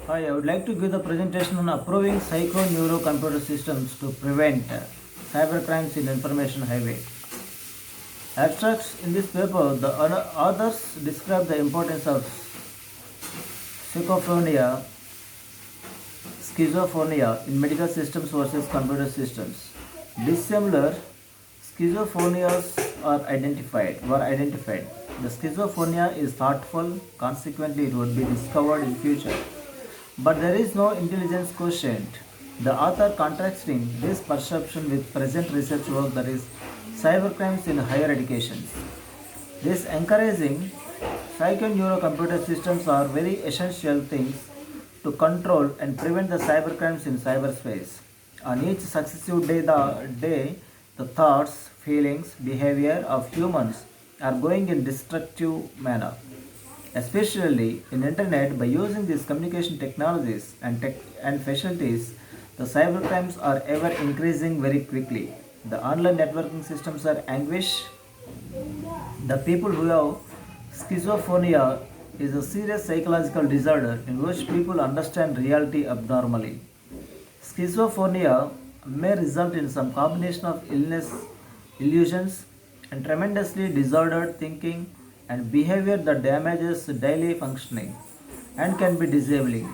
Hi, I would like to give the presentation on approving psycho-neurocomputer systems to prevent cybercrimes in information highway. Abstracts in this paper, the authors describe the importance of schizophrenia, schizophrenia in medical systems versus computer systems. Dissimilar schizophrenias were identified. The schizophrenia is thoughtful, consequently it would be discovered in future. But there is no intelligence quotient. The author contrasting this perception with present research work that is cybercrimes in higher education. This encouraging psycho-neurocomputer systems are very essential things to control and prevent the cybercrimes in cyberspace. On each successive the thoughts, feelings, behavior of humans are going in destructive manner, especially in internet. By using these communication technologies and facilities, the cybercrimes are ever increasing very quickly. The online networking systems are anguish. The people who have schizophrenia is a serious psychological disorder in which people understand reality abnormally. Schizophrenia may result in some combination of illness, illusions, and tremendously disordered thinking and behavior that damages daily functioning and can be disabling.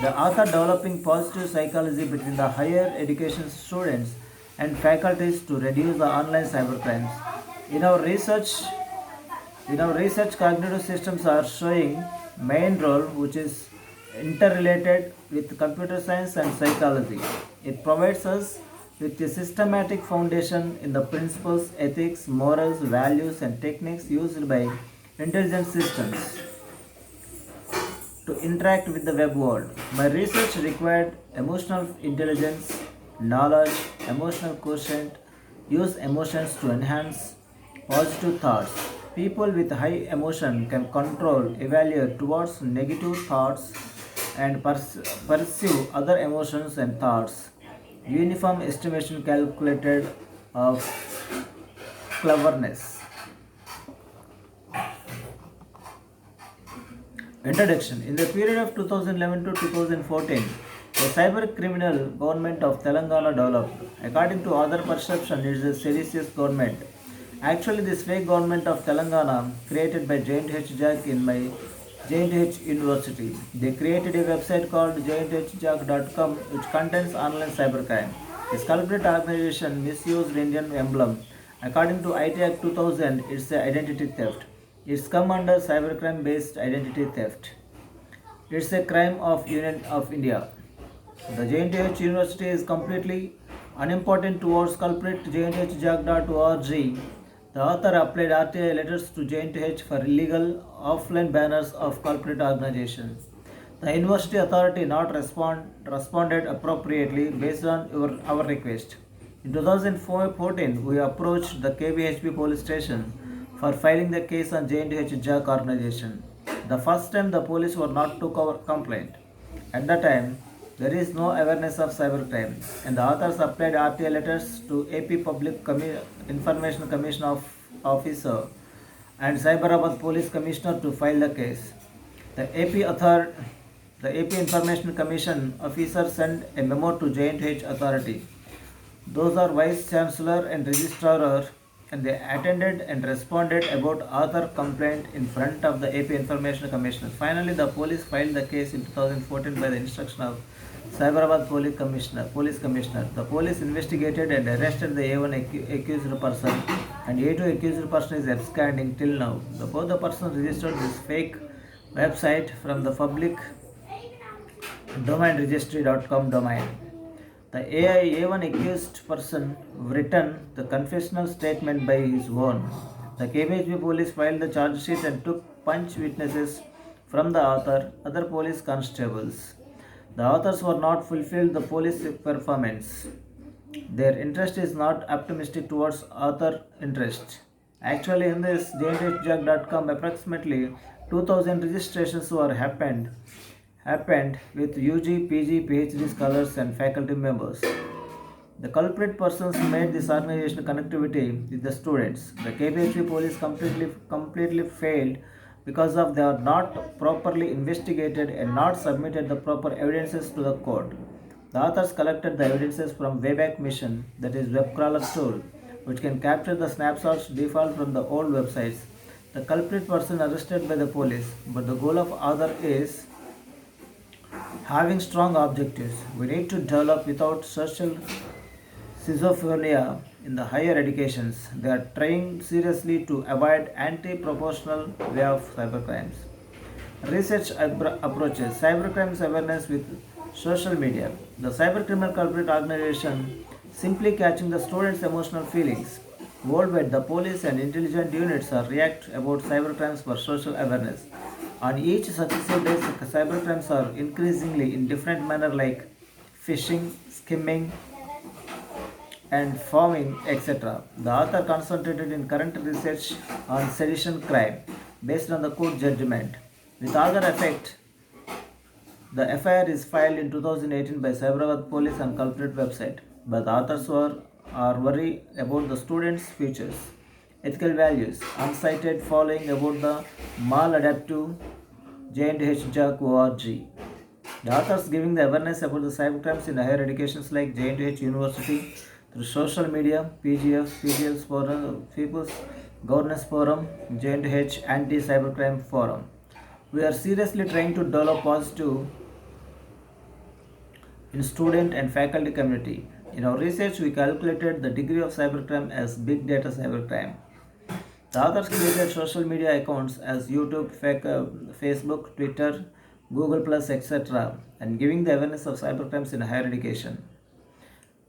The author developing positive psychology between the higher education students and faculties to reduce the online cybercrimes. In our research, cognitive systems are showing main role which is interrelated with computer science and psychology. It provides us with a systematic foundation in the principles, ethics, morals, values, and techniques used by intelligent systems to interact with the web world. My research required emotional intelligence, knowledge, emotional quotient, use emotions to enhance positive thoughts. People with high emotion can control, evaluate towards negative thoughts and pursue other emotions and thoughts. Uniform estimation calculated of cleverness. Introduction. In the period of 2011 to 2014, the cyber criminal government of Telangana developed. According to other perception, it is a seditious government. Actually, this fake government of Telangana, created by J&H Jack in my J&H University. They created a website called jndhjack.com which contains online cybercrime. This culprit organization misused Indian emblem. According to IT Act 2000, it's a identity theft. It's come under cybercrime based identity theft. It's a crime of Union of India. The JNTH University is completely unimportant towards culprit jnthjack.org. The author applied RTI letters to JNTH for illegal offline banners of culprit organization. The university authority not responded appropriately based on our request. In 2014, we approached the KBHP police station for filing the case on JNTH Jack organization. The first time the police were not took our complaint. At that time, there is no awareness of cybercrime, and the authors applied RTI letters to AP Information Commission officer and Cyberabad Police Commissioner to file the case. The the AP Information Commission officer sent a memo to J&H authority. Those are Vice Chancellor and Registrar, and they attended and responded about author complaint in front of the AP Information Commissioner. Finally, the police filed the case in 2014 by the instruction of Cyberabad Police Commissioner. The police investigated and arrested the A1 accused person, and A2 accused person is absconding till now. Both the persons registered this fake website from the public domain registry.com domain. The A1 accused person written the confessional statement by his own. The KBHP police filed the charge sheet and took punch witnesses from the author, other police constables. The authors were not fulfilled the police performance. Their interest is not optimistic towards author interest. Actually, in this jnhjack.com, approximately 2000 registrations were happened with UG, PG, PhD scholars and faculty members. The culprit persons made this organization connectivity with the students. The KBHP police completely failed because of they are not properly investigated and not submitted the proper evidences to the court. The authors collected the evidences from Wayback Mission, that is web crawler tool, which can capture the snapshots default from the old websites. The culprit person arrested by the police, but the goal of author is having strong objectives. We need to develop without social schizophrenia in the higher educations. They are trying seriously to avoid anti-proportional way of cybercrimes. Research approaches cybercrimes awareness with social media. The cybercriminal culprit organization simply catching the students' emotional feelings. Worldwide, the police and intelligence units are react about cybercrimes for social awareness. On each successive day, cybercrimes are increasingly in different manner like phishing, skimming, and farming, etc. The author concentrated in current research on sedition crime based on the court judgment. With other effect, the FIR is filed in 2018 by Cyberabad Police on culprit website, but the authors are worried about the students' futures, ethical values, unsighted following about the maladaptive JNDH.org. The authors giving the awareness about the cybercrimes in higher educations like JNDH University through social media, PGF, PGL's Forum, People's Governance Forum, JNDH Anti-Cybercrime Forum. We are seriously trying to develop positive in student and faculty community. In our research, we calculated the degree of cybercrime as big data cybercrime. The authors created social media accounts as YouTube, Facebook, Twitter, Google Plus, etc., and giving the awareness of cybercrimes in higher education.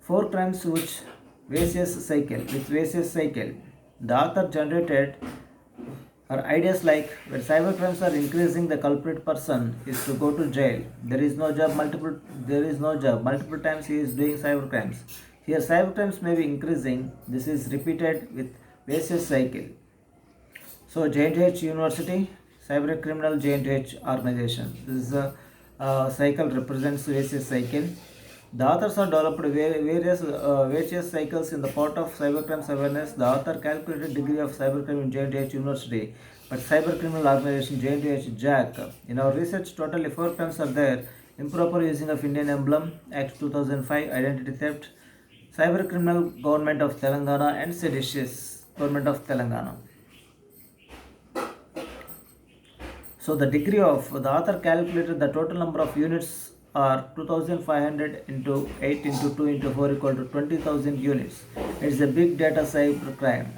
Four crimes which vicious cycle. With vicious cycle, the author generated her ideas like when cybercrimes are increasing, the culprit person is to go to jail. There is no job. Multiple times he is doing cybercrimes. Here cybercrimes may be increasing. This is repeated with vicious cycle. So JNTH University, Cyber Criminal JNTH Organization. This is a cycle represents vicious cycle. The authors have developed various vicious cycles in the part of cybercrimes awareness. The author calculated degree of cybercrime in JNTH University, but cyber criminal organization JNTH JAC. In our research, totally 4 crimes are there: improper using of Indian emblem, Act 2005, identity theft, cyber criminal government of Telangana, and seditious government of Telangana. So the degree of the author calculated the total number of units are 2500 into 8 into 2 into 4 equal to 20,000 units. It is a big data cyber crime.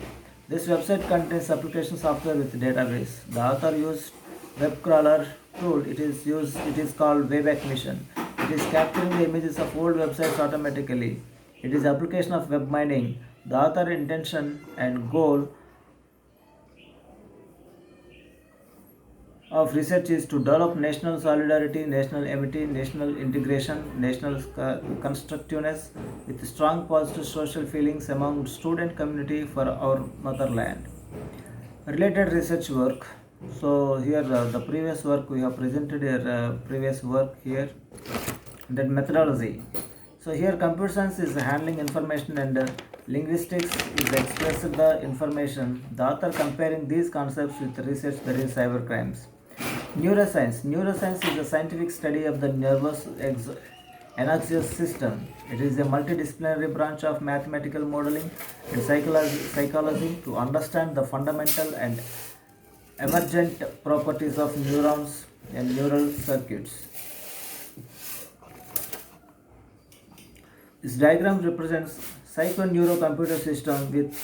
This website contains application software with database. The author used web crawler tool. It is called Wayback Mission. It is capturing the images of old websites automatically. It is application of web mining. The author intention and goal of research is to develop national solidarity, national amity, national integration, national constructiveness with strong positive social feelings among student community for our motherland. Related research work. So here the previous work we have presented here, previous work here, that methodology. So here computer science is handling information and linguistics is expressing the information. The author comparing these concepts with research that is cybercrimes. Neuroscience. Neuroscience is a scientific study of the nervous analysis system. It is a multidisciplinary branch of mathematical modeling and psychology to understand the fundamental and emergent properties of neurons and neural circuits. This diagram represents psycho-neurocomputer system with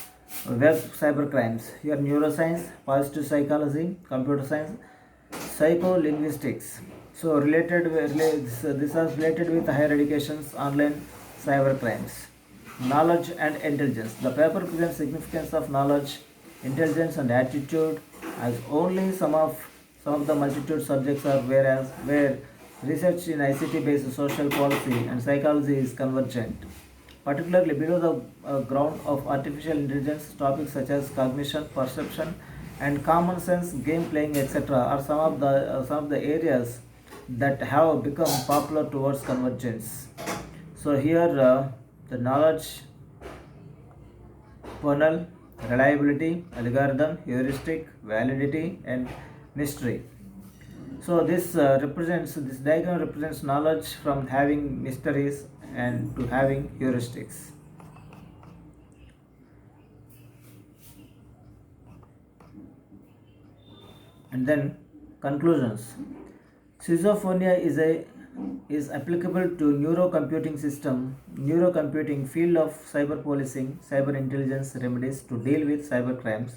web cybercrimes. Here neuroscience, positive psychology, computer science, psycholinguistics. So this is related with higher education's online cybercrimes. Knowledge and intelligence. The paper presents significance of knowledge, intelligence, and attitude as only some of the multitude subjects are, where research in ICT-based social policy and psychology is convergent. Particularly below the ground of artificial intelligence, topics such as cognition, perception, and common sense, game playing, etc., are some of the areas that have become popular towards convergence. So here the knowledge, kernel, reliability, algorithm, heuristic, validity, and mystery. So this diagram represents knowledge from having mysteries and to having heuristics. And then conclusions. Schizophrenia is applicable to neurocomputing field of cyber policing, cyber intelligence remedies to deal with cyber crimes,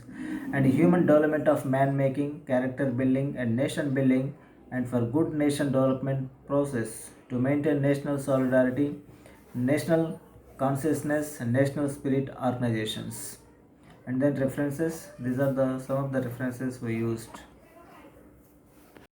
and human development of man making, character building, and nation building, and for good nation development process to maintain national solidarity, national consciousness, and national spirit organizations. And then references. These are the some of the references we used.